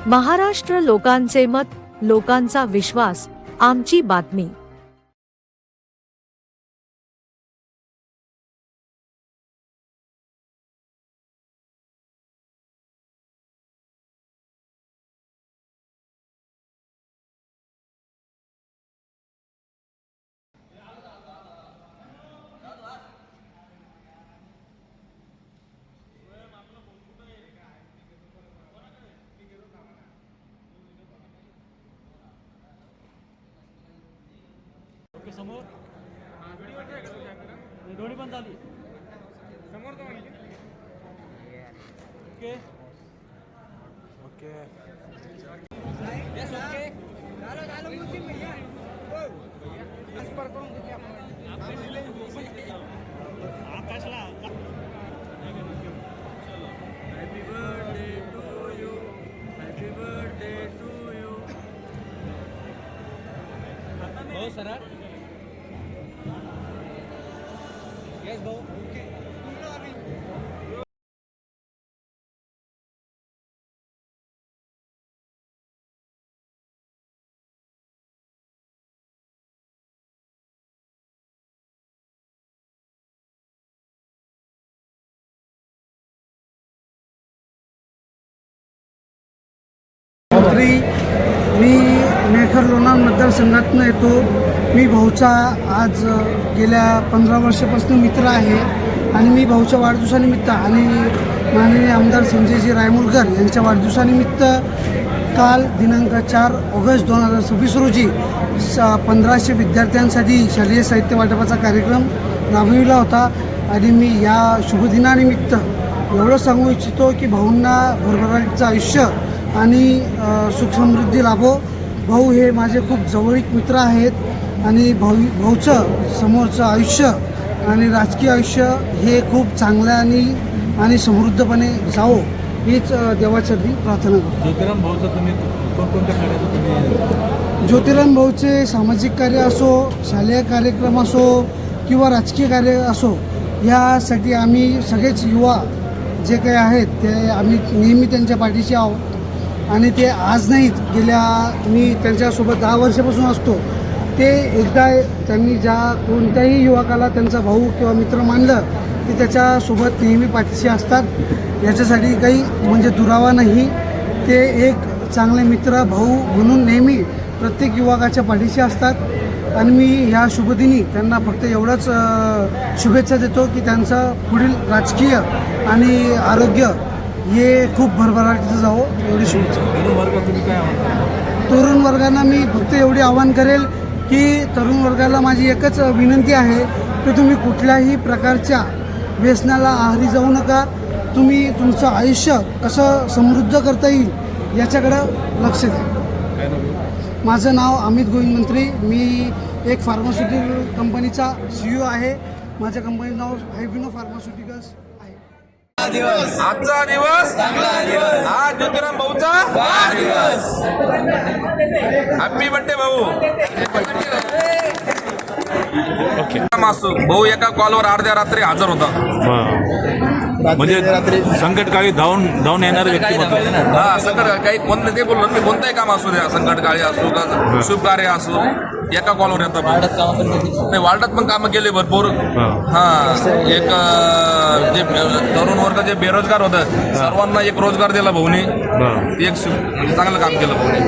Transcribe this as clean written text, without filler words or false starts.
महाराष्ट्र लोकांचे मत, लोकांचा विश्वास, आमची बातमी। समोर दोन्ही पण झाली समोर ओके ओके आकाशला happy birthday to you, happy birthday to you. हो सर यस भाऊ ओके मी मेखर लोणार मतदारसंघातून येतो। मी भाऊचा आज गेल्या 15 वर्षापासून मित्र आहे आणि मी भाऊच्या वाढदिवसानिमित्त आणि माननीय आमदार संजयजी रायमुलकर यांच्या वाढदिवसानिमित्त काल दिनांक 4 ऑगस्ट 2026 रोजी 1500 विद्यार्थ्यांसाठी शालेय साहित्य वाटपाचा कार्यक्रम राबविला होता। आणि मी या शुभदिनानिमित्त एवढं सांगू इच्छितो की भाऊंना भरभराटीचं आयुष्य आणि सुखसमृद्धी लाभो। भाऊ हे माझे खूप जवळीक मित्र आहेत आणि भाऊचं समोरचं आयुष्य आणि राजकीय आयुष्य हे खूप चांगल्या आणि समृद्धपणे जावो हीच देवाचरणी प्रार्थना करतो। ज्योतिराम भाऊचं तुम्ही कोणकोणत्या कार्याचं तुम्ही ज्योतिराम भाऊचे सामाजिक कार्य असो, शालेय कार्यक्रम असो किंवा राजकीय कार्य असो, यासाठी आम्ही सगळेच युवा जे काही आहेत ते आम्ही नेहमी त्यांच्या पाठीशी आहोत। आणि ते आज नाहीत, मी त्यांच्यासोबत 10 वर्षापासून असतो। ते एकदा त्यांनी ज्या कोणत्याही युवकाला त्यांचा भाऊ किंवा मित्र मानलं की त्याच्यासोबत नेहमी पाठीशी असतात। याच्यासाठी काही म्हणजे दुरावा नाही, ते एक चांगले मित्र भाऊ म्हणून नेहमी प्रत्येक युवकाच्या पाठीशी असतात। आणि मी ह्या शुभदिनी त्यांना फक्त एवढंच शुभेच्छा देतो की त्यांचं पुढील राजकीय आणि आरोग्य हे खूप भरभराटीचं जावं एवढी शुभेच्छा। तुम्ही काय आव्हान तरुण वर्गांना मी फक्त एवढी आवाहन करेल की तरुण वर्गाला माझी एकच विनंती आहे की तुम्ही कुठल्याही प्रकारच्या व्यसनाला आहारी जाऊ नका। तुम्ही तुमचं आयुष्य कसं समृद्ध करता येईल याच्याकडं लक्ष द्या। माझं नाव अमित गोविंद मंत्री, मी एक फार्मास्युटिकल कंपनीचा CEO आहे। माझ्या कंपनीचं नाव हायविनो फार्मास्युटिकल्स आहे। आजचा दिवस आज ज्योतिराम भाऊचा हॅपी बर्थडे भाऊ। ओके भाऊ एका कॉलवर अर्ध्या रात्री हजर होता। म्हणजे संकटकाळी धावून येणारे व्यक्तिमत्व। हा संकट काही कोणतं ते बोललो मी, कोणतंही काम असू द्या, संकटकाळी असो का शुभ कार्य असो, एका कॉलवर येतात। नाही वार्डात पण कामं केले भरपूर। हा एक जे तरुण वर्ग जे बेरोजगार होतं सर्वांना एक रोजगार दिला भाऊनी, एक म्हणजे चांगलं काम केलं भाऊनी।